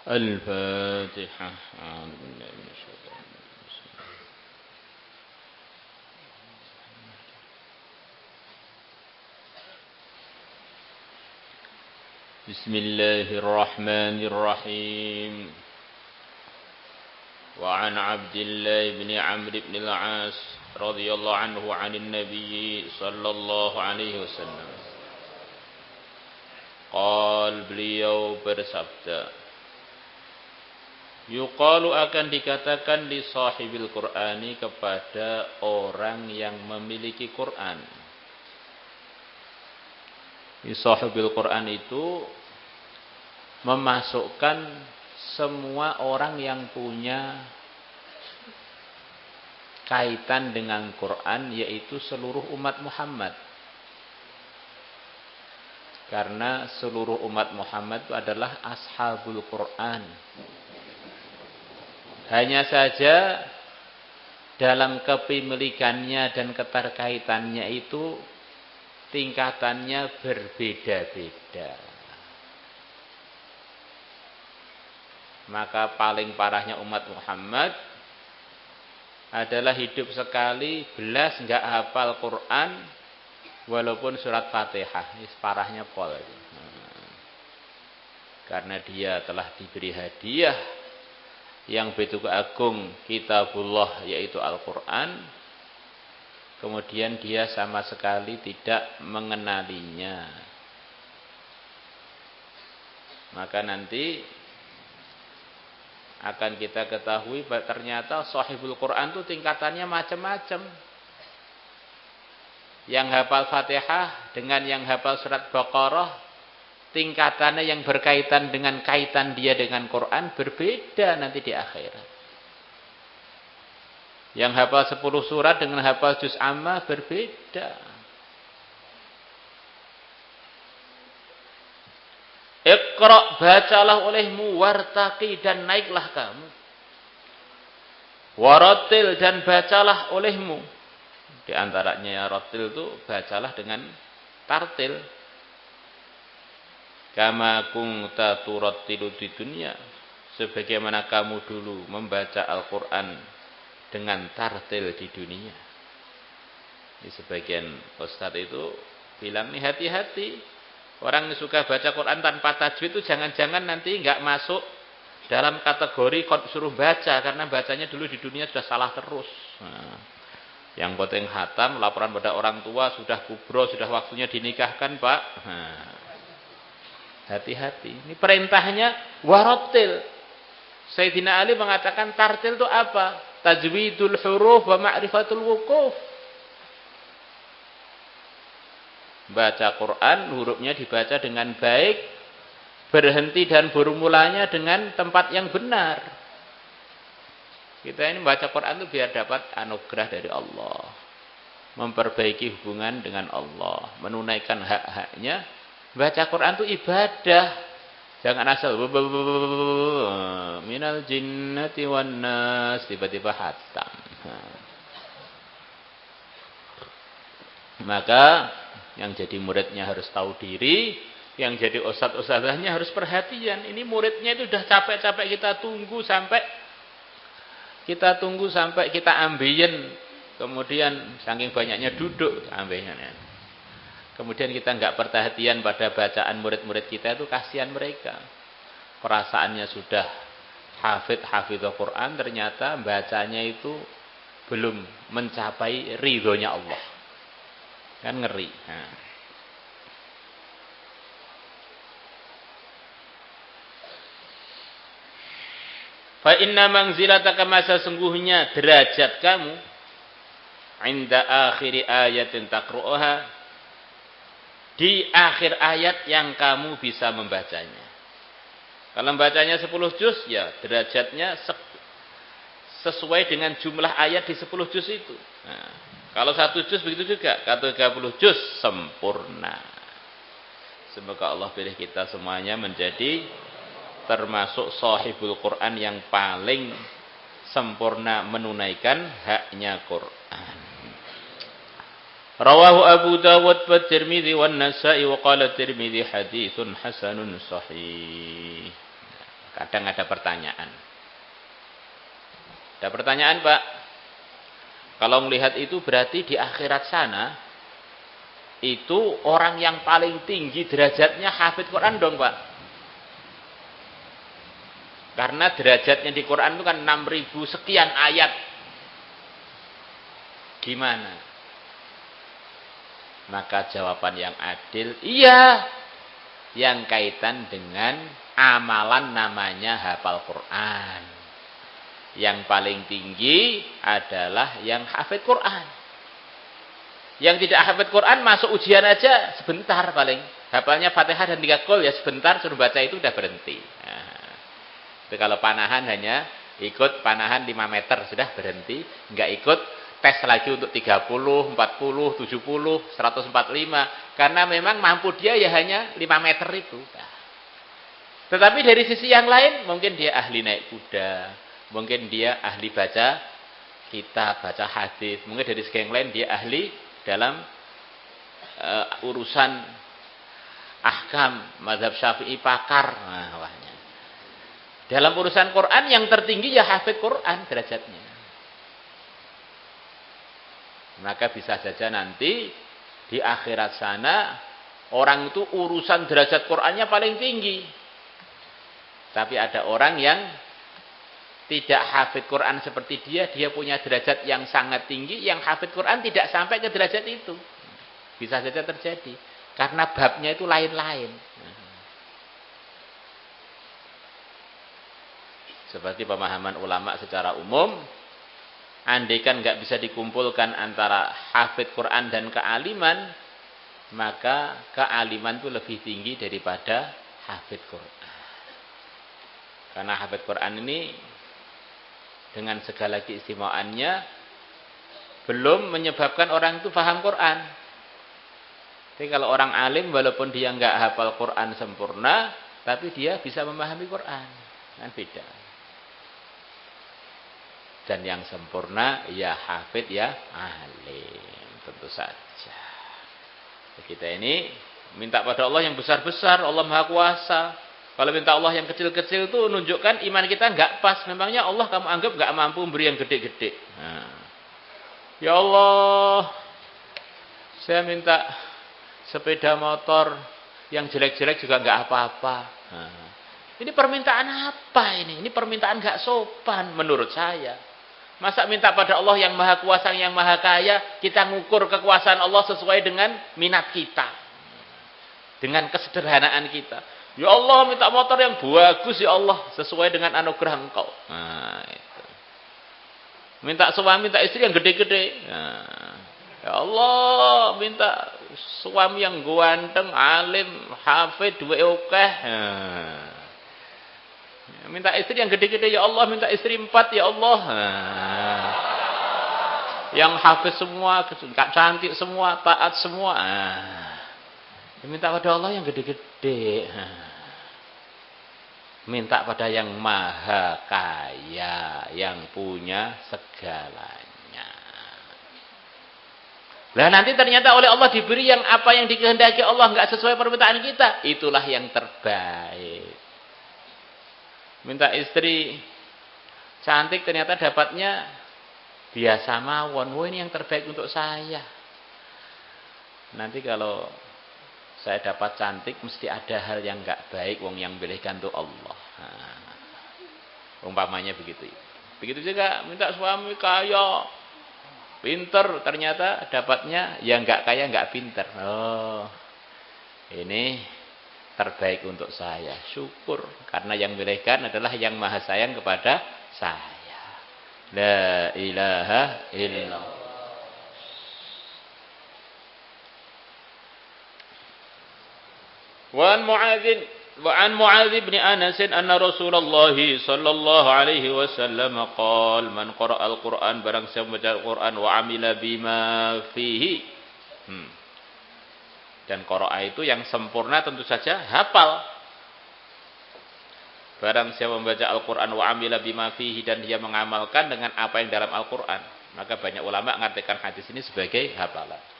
الفاتحة. أعوذ بالله من الشيطان الرجيم. بسم الله الرحمن الرحيم. وعن عبد الله بن عمرو بن العاص رضي الله عنه عن النبي صلى الله عليه وسلم قال, beliau bersabda, yuqalu akan dikatakan li sahibil Qur'ani kepada orang yang memiliki Qur'an. Li sahibil Qur'an itu memasukkan semua orang yang punya kaitan dengan Quran, yaitu seluruh umat Muhammad. Karena seluruh umat Muhammad itu adalah ashabul Quran. Hanya saja dalam kepemilikannya dan keterkaitannya itu tingkatannya berbeda-beda. Maka paling parahnya umat Muhammad adalah hidup sekali belas enggak hafal Quran walaupun surat Fatihah. Ini parahnya pol. Karena dia telah diberi hadiah yang begitu agung, kitabullah, yaitu Al-Quran. Kemudian dia sama sekali tidak mengenalinya. Maka nanti akan kita ketahui bahwa ternyata sahibul Quran itu tingkatannya macam-macam. Yang hafal Fatihah dengan yang hafal surat Baqarah, tingkatannya yang berkaitan dengan kaitan dia dengan Quran berbeda nanti di akhirat. Yang hafal 10 surat dengan hafal juz amma berbeda. Iqra, bacalah olehmu, wartaqi, dan naiklah kamu. Waratil, dan bacalah olehmu. Di antaranya ya ratil itu bacalah dengan tartil. Kama kunta turattilu di dunia, sebagaimana kamu dulu membaca Al-Quran dengan tartil di dunia. Di sebagian ustadz itu bilang nih, hati-hati. Orang yang suka baca Quran tanpa tajwid itu jangan-jangan nanti nggak masuk dalam kategori suruh baca, karena bacanya dulu di dunia sudah salah terus. Yang penting khatam, laporan pada orang tua, sudah kubro, sudah waktunya dinikahkan, Pak. Hati-hati. Ini perintahnya waratil. Sayyidina Ali mengatakan tartil itu apa? Tajwidul huruf wa ma'rifatul wukuf. Baca Quran, hurufnya dibaca dengan baik, berhenti dan bermulanya dengan tempat yang benar. Kita ini baca Quran itu biar dapat anugerah dari Allah, memperbaiki hubungan dengan Allah, menunaikan hak-haknya. Baca Quran itu ibadah. Jangan asal minal jinnati wan nas tiba-tiba khatam. Maka yang jadi muridnya harus tahu diri, yang jadi ustadz-ustadzahnya harus perhatian. Ini muridnya itu sudah capek-capek kita tunggu sampai kita ambeien, kemudian saking banyaknya duduk ambeien. Kemudian kita enggak perhatian pada bacaan murid-murid kita, itu kasihan mereka. Perasaannya sudah hafidh Quran, ternyata bacanya itu belum mencapai ridhonya Allah. Kan ngeri. Fa inna manzilataka, masa sungguhnya derajat kamu, inda akhiri ayatin taqru'uha, di akhir ayat yang kamu bisa membacanya. Kalau membacanya 10 juz, ya derajatnya sesuai dengan jumlah ayat di 10 juz itu. Nah, kalau 1 juz begitu juga, kalau 30 juz sempurna. Semoga Allah pilih kita semuanya menjadi termasuk sahibul Quran yang paling sempurna menunaikan haknya Quran. Rawahu Abu Dawud wa Tirmidzi wa Nasa'i wa qala Tirmidzi haditsun hasanun sahih. kadang ada pertanyaan. Ada pertanyaan, Pak. Kalau melihat itu berarti di akhirat sana itu orang yang paling tinggi derajatnya hafid Quran dong, Pak. Karena derajatnya di Quran itu kan 6.000 sekian ayat. Gimana? Maka jawaban yang adil, iya. Yang kaitan dengan amalan namanya hafal Quran. Yang paling tinggi adalah yang hafid Quran. Yang tidak hafid Quran masuk ujian aja sebentar paling. Hafalnya Fatihah dan 3 qul ya sebentar suruh baca itu udah berhenti. Nah, itu kalau panahan hanya ikut panahan 5 meter sudah berhenti, enggak ikut tes lagi untuk 30, 40, 70, 145 karena memang mampu dia ya hanya 5 meter itu. Nah, tetapi dari sisi yang lain mungkin dia ahli naik kuda, mungkin dia ahli baca kitab, baca hadis, mungkin dari segi yang lain dia ahli dalam urusan ahkam, mazhab Syafi'i pakar. Nah, wahnya. Dalam urusan Quran yang tertinggi ya hafid Quran derajatnya. Maka bisa saja nanti di akhirat sana orang itu urusan derajat Qurannya paling tinggi. Tapi ada orang yang tidak hafid Quran seperti dia punya derajat yang sangat tinggi, yang hafid Quran tidak sampai ke derajat itu. Bisa saja terjadi. Karena babnya itu lain-lain. Seperti pemahaman ulama secara umum, andaikan nggak bisa dikumpulkan antara hafid Quran dan kealiman, maka kealiman itu lebih tinggi daripada hafid Quran. Karena hafid Quran ini dengan segala keistimewaannya belum menyebabkan orang itu paham Quran. Tapi kalau orang alim walaupun dia nggak hafal Quran sempurna, tapi dia bisa memahami Quran. Kan beda. Dan yang sempurna ya hafid ya alim, tentu saja. Kita ini minta pada Allah yang besar-besar, Allah Maha Kuasa. Kalau minta Allah yang kecil-kecil itu menunjukkan iman kita nggak pas. Memangnya Allah kamu anggap nggak mampu memberi yang gede-gede. Nah. Ya Allah, saya minta sepeda motor yang jelek-jelek juga nggak apa-apa. Nah. Ini permintaan apa ini? Ini permintaan nggak sopan menurut saya. Masa minta pada Allah yang Maha Kuasa, yang Maha Kaya, kita ngukur kekuasaan Allah sesuai dengan minat kita. Dengan kesederhanaan kita. Ya Allah, minta motor yang bagus ya Allah, sesuai dengan anugerah Engkau. Nah, itu. Minta suami, minta istri yang gede-gede. Nah, ya Allah, minta suami yang ganteng, alim, hafid, duwe akeh. Nah. Minta istri yang gede-gede ya Allah, minta istri 4 ya Allah. Nah. Yang hafid semua, cantik semua, taat semua. Nah. Minta pada Allah yang gede-gede. Minta pada yang Maha Kaya, yang punya segalanya. Lah nanti ternyata oleh Allah diberi yang apa yang dikehendaki Allah enggak sesuai permintaan kita, itulah yang terbaik. Minta istri cantik ternyata dapatnya biasa mawon. Wah, ini yang terbaik untuk saya. Nanti kalau saya dapat cantik, mesti ada hal yang enggak baik, wong yang pilihkan itu Allah. Nah, umpamanya begitu. Begitu juga minta suami kaya, pinter, ternyata dapatnya yang enggak kaya, enggak pinter. Oh, ini terbaik untuk saya. Syukur, karena yang pilihkan adalah yang Maha Sayang kepada saya. La ilaha illallah. وعن معاذ بن أنس أن رسول الله صلى الله عليه وسلم قال من قرأ القرآن barang siapa membaca Al-Quran wa amila bima fihi. Dan qiraah itu yang sempurna tentu saja hafal. Barang siapa membaca Al-Quran wa amila bima fihi dan dia mengamalkan dengan apa yang dalam Al-Quran, maka banyak ulama mengartikan hadis ini sebagai hafalan.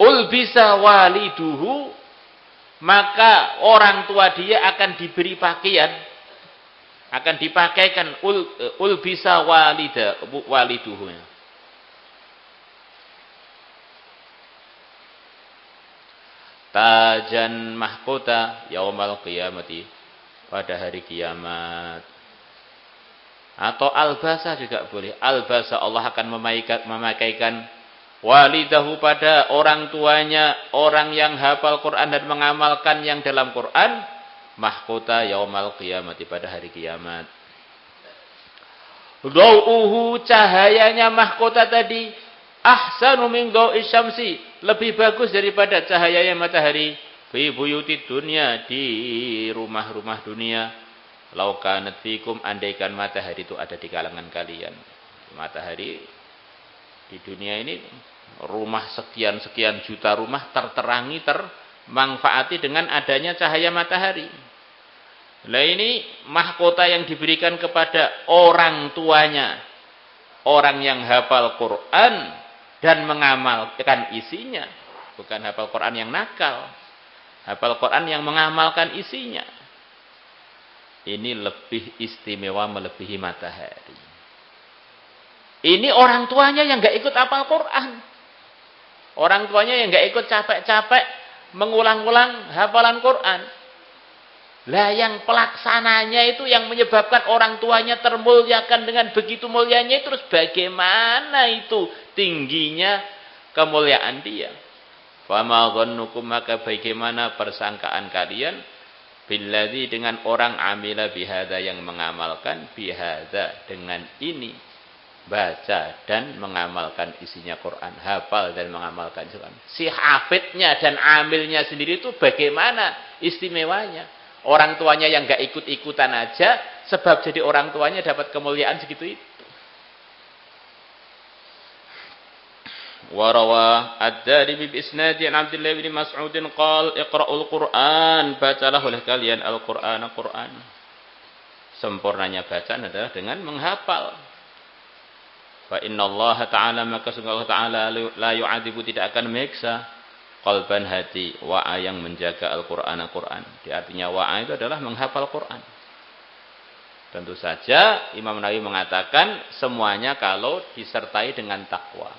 Ulbisa waliduhu maka orang tua dia akan diberi pakaian, akan dipakaikan ulbisa waliduhu. Tajan mahkota yaumal qiyamati, pada hari kiamat. Atau albasa juga boleh. Albasa, Allah akan memakaikan walidahu, pada orang tuanya, orang yang hafal Quran dan mengamalkan yang dalam Quran, mahkota yaumal qiyamati, pada hari kiamat. Dhau'uhu, cahayanya mahkota tadi, ahsanu min dhau'i syamsi, lebih bagus daripada cahayanya matahari. Fi buyutid dunya, di rumah-rumah dunia. Lau kanat fikum, andaikan matahari itu ada di kalangan kalian. Matahari di dunia ini, rumah sekian-sekian juta rumah terterangi, termanfaati dengan adanya cahaya matahari. Nah ini mahkota yang diberikan kepada orang tuanya, orang yang hafal Quran dan mengamalkan isinya. Bukan hafal Quran yang nakal, hafal Quran yang mengamalkan isinya. Ini lebih istimewa melebihi matahari. Ini orang tuanya yang gak ikut hafal Quran. Orang tuanya yang gak ikut capek-capek mengulang-ulang hafalan Quran. Lah yang pelaksananya itu yang menyebabkan orang tuanya termuliakan dengan begitu mulianya, terus bagaimana itu tingginya kemuliaan dia. Fama dhannukum, maka bagaimana persangkaan kalian billadzi, dengan orang amila bihadza, yang mengamalkan bihadza, dengan ini, baca dan mengamalkan isinya Quran, hafal dan mengamalkan Quran. Si hafidnya dan amilnya sendiri itu bagaimana istimewanya. Orang tuanya yang gak ikut-ikutan aja, sebab jadi orang tuanya dapat kemuliaan segitu itu. Warawa ad-Darimi bi isnadi an Abdullah bin Mas'ud qala iqra'ul Qur'an, bacalah oleh kalian Al-Qur'an. Sempurnanya bacaan adalah dengan menghafal. Fa innallaha ta'ala, maka sungguh Allah Ta'ala la yu'adzibu, tidak akan meksa qalban, hati, wa'a, yang menjaga Al-Quran. Di artinya wa'a itu adalah menghafal Quran. Tentu saja Imam Nawawi mengatakan semuanya kalau disertai dengan takwa.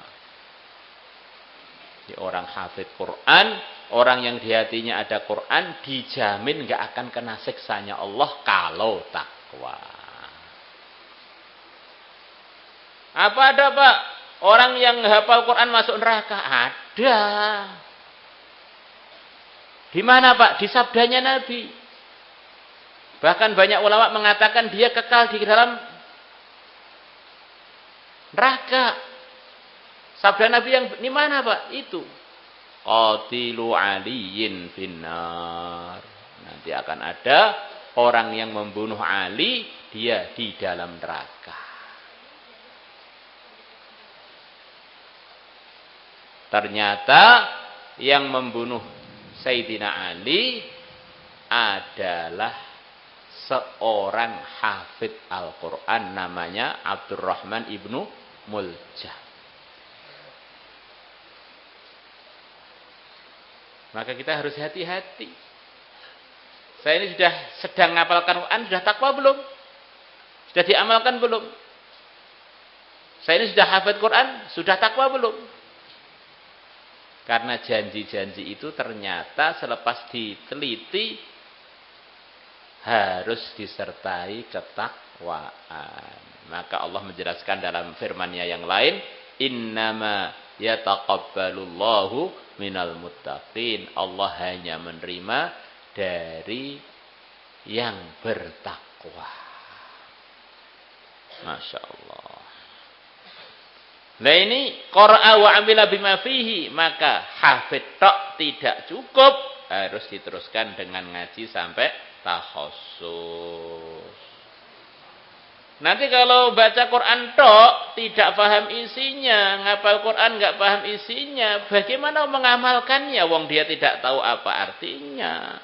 Di orang hafid Quran, orang yang di hatinya ada Quran, dijamin gak akan kena siksanya Allah kalau takwa. Apa ada Pak? Orang yang hafal Quran masuk neraka? Ada. Di mana Pak? Di sabdanya Nabi. Bahkan banyak ulama mengatakan dia kekal di dalam neraka. Sabda Nabi yang di mana Pak? Itu. Qatilu aliyin finnar. Nanti akan ada orang yang membunuh Ali, dia di dalam neraka. Ternyata yang membunuh Sayyidina Ali adalah seorang hafid Al-Quran, namanya Abdurrahman ibnu Muljam. Maka kita harus hati-hati. Saya ini sudah sedang ngapalkan Quran, sudah takwa belum? Sudah diamalkan belum? Saya ini sudah hafid Quran, sudah takwa belum? Karena janji-janji itu ternyata selepas diteliti harus disertai ketakwaan. Maka Allah menjelaskan dalam firman-Nya yang lain, innama yataqabbalullahu minal muttaqin. Allah hanya menerima dari yang bertakwa. Masya Allah. Nah ini qara'a wa amila bima fihi, maka hafid tok tidak cukup, harus diteruskan dengan ngaji sampai takhassus. Nanti kalau baca Quran tok tidak paham isinya, ngapal Quran enggak paham isinya, bagaimana mengamalkannya wong dia tidak tahu apa artinya.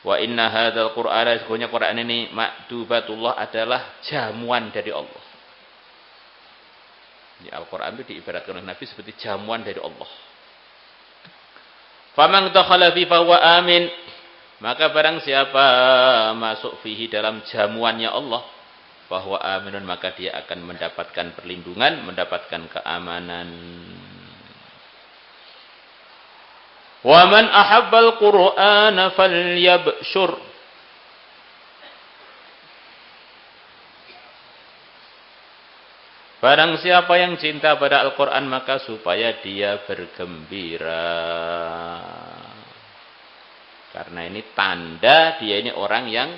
Wa inna hadzal Qur'ana, sesungguhnya Quran ini makdubatullah, adalah jamuan dari Allah. Al-Quran itu diibaratkan oleh Nabi seperti jamuan dari Allah. Faman dakhala fi fahuwa amin. Maka barang siapa masuk fihi dalam jamuannya Allah, bahwa aminun, maka dia akan mendapatkan perlindungan, mendapatkan keamanan. Wa man ahabbal Qur'ana falyabshur. Barang siapa yang cinta pada Al-Qur'an, maka supaya dia bergembira. Karena ini tanda dia ini orang yang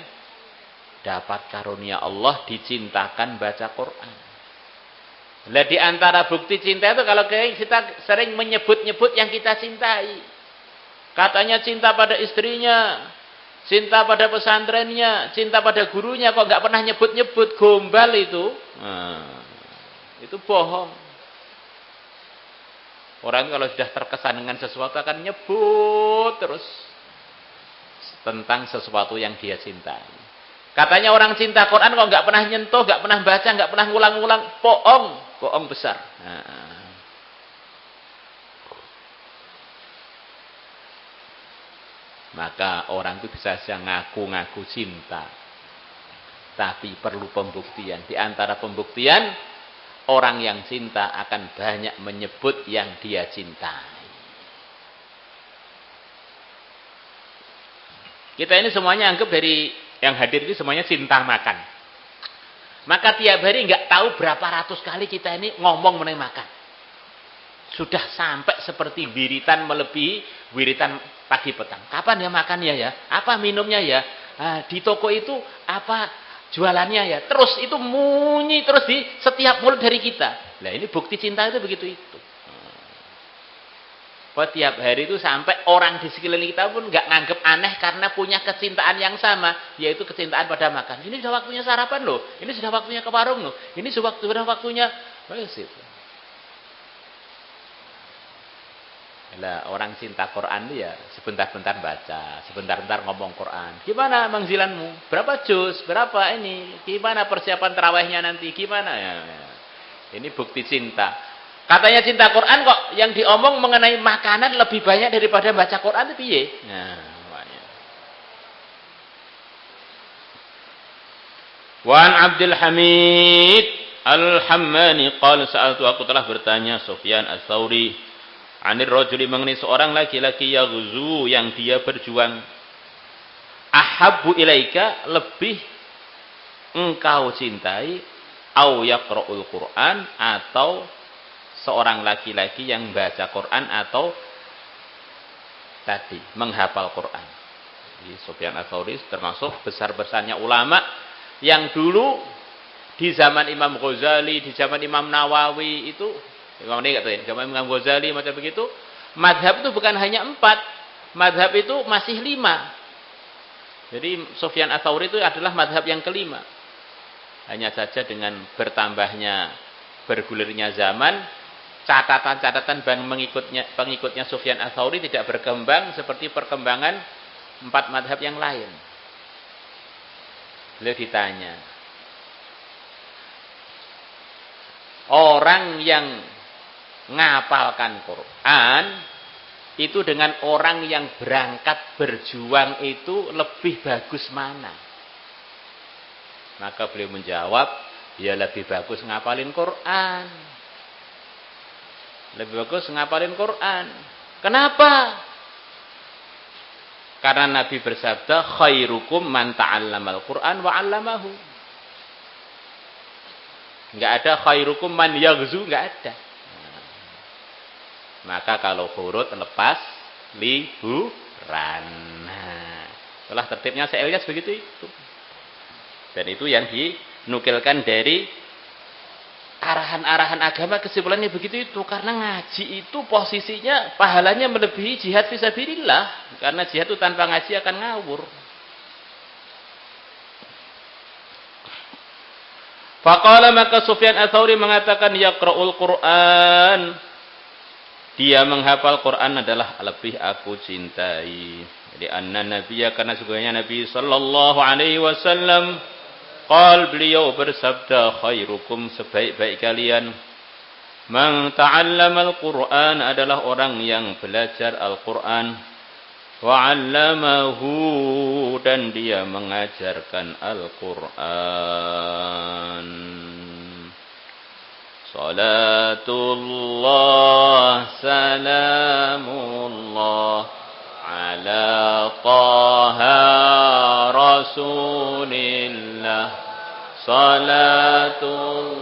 dapat karunia Allah, dicintakan baca Quran. Lah di antara bukti cinta itu kalau kita sering menyebut-nyebut yang kita cintai. Katanya cinta pada istrinya, cinta pada pesantrennya, cinta pada gurunya, kok nggak pernah nyebut-nyebut, gombal itu. Itu bohong. Orang kalau sudah terkesan dengan sesuatu akan nyebut terus tentang sesuatu yang dia cintai. Katanya orang cinta Quran kok nggak pernah nyentuh, nggak pernah baca, nggak pernah ngulang-ngulang, bohong besar. Maka orang itu bisa saja ngaku-ngaku cinta, tapi perlu pembuktian. Di antara pembuktian, orang yang cinta akan banyak menyebut yang dia cintai. Kita ini semuanya anggap dari yang hadir itu semuanya cinta makan. Maka tiap hari nggak tahu berapa ratus kali kita ini ngomong mengenai makan. Sudah sampai seperti wiritan melebihi wiritan pagi petang. Kapan ya makannya ya? Apa minumnya ya? Di toko itu apa jualannya ya? Terus itu munyi terus di setiap mulut dari kita. Nah ini bukti cinta itu begitu itu. Tiap hari itu sampai orang di sekeliling kita pun nggak nganggep aneh karena punya kecintaan yang sama, yaitu kecintaan pada makan. Ini sudah waktunya sarapan loh, ini sudah waktunya ke warung loh, ini sudah waktunya Lah orang cinta Quran ya sebentar-bentar baca, sebentar-bentar ngomong Quran. Gimana mangzilanmu? Berapa juz? Berapa ini? Gimana persiapan tarawihnya nanti? Gimana ya? Ini bukti cinta. Katanya cinta Quran kok yang diomong mengenai makanan lebih banyak daripada baca Quran itu piye? Wan Abdul Hamid Al-Hammani qala sa'altu, aku telah bertanya Sufyan Ats-Tsauri anir rajuli, mengenai seorang laki-laki yaghzu yang dia berjuang. Ahabbu ilaika, lebih engkau cintai, au yaqra'ul Quran, atau seorang laki-laki yang baca Quran atau tadi menghafal Quran. Jadi Sufyan Ats-Tsauri termasuk besar-besarnya ulama yang dulu di zaman Imam Ghazali, di zaman Imam Nawawi itu, Imam ini kata, zaman Imam Ghazali macam begitu, madhab itu bukan hanya 4, madhab itu masih 5. Jadi Sufyan Ats-Tsauri itu adalah madhab yang kelima. Hanya saja dengan bertambahnya, bergulirnya zaman, catatan-catatan pengikutnya Sufyan Ats-Tsauri tidak berkembang seperti perkembangan 4 madhab yang lain. Beliau ditanya, orang yang ngapalkan Quran itu dengan orang yang berangkat berjuang itu lebih bagus mana? Maka beliau menjawab, ya lebih bagus ngapalin Quran. Lebih bagus ngapalin Quran. Kenapa? Karena Nabi bersabda, khairukum man ta'allamal Quran wa 'allamahu. Enggak ada khairukum man yaghzu, enggak ada. Maka kalau hurut lepas liburan. Itulah tertibnya Syekh begitu itu. Dan itu yang dinukilkan dari arahan-arahan agama, kesimpulannya begitu itu. Karena ngaji itu posisinya pahalanya melebihi jihad fisabilillah. Karena jihad itu tanpa ngaji akan ngawur. Faqala, maka Sufyan Ats-Tsauri mengatakan, yaqra'ul Qur'an, dia menghafal Quran adalah lebih aku cintai. Jadi anna nabiyya, karena sesungguhnya Nabi sallallahu alaihi wasallam qal, beliau bersabda, khairukum, sebaik-baik kalian, Man ta'allama al-Qur'an adalah orang yang belajar Al-Qur'an. Wa 'allamahu dan dia mengajarkan Al-Qur'an. Salatullah salamullah ala taha rasulillah. Salatullah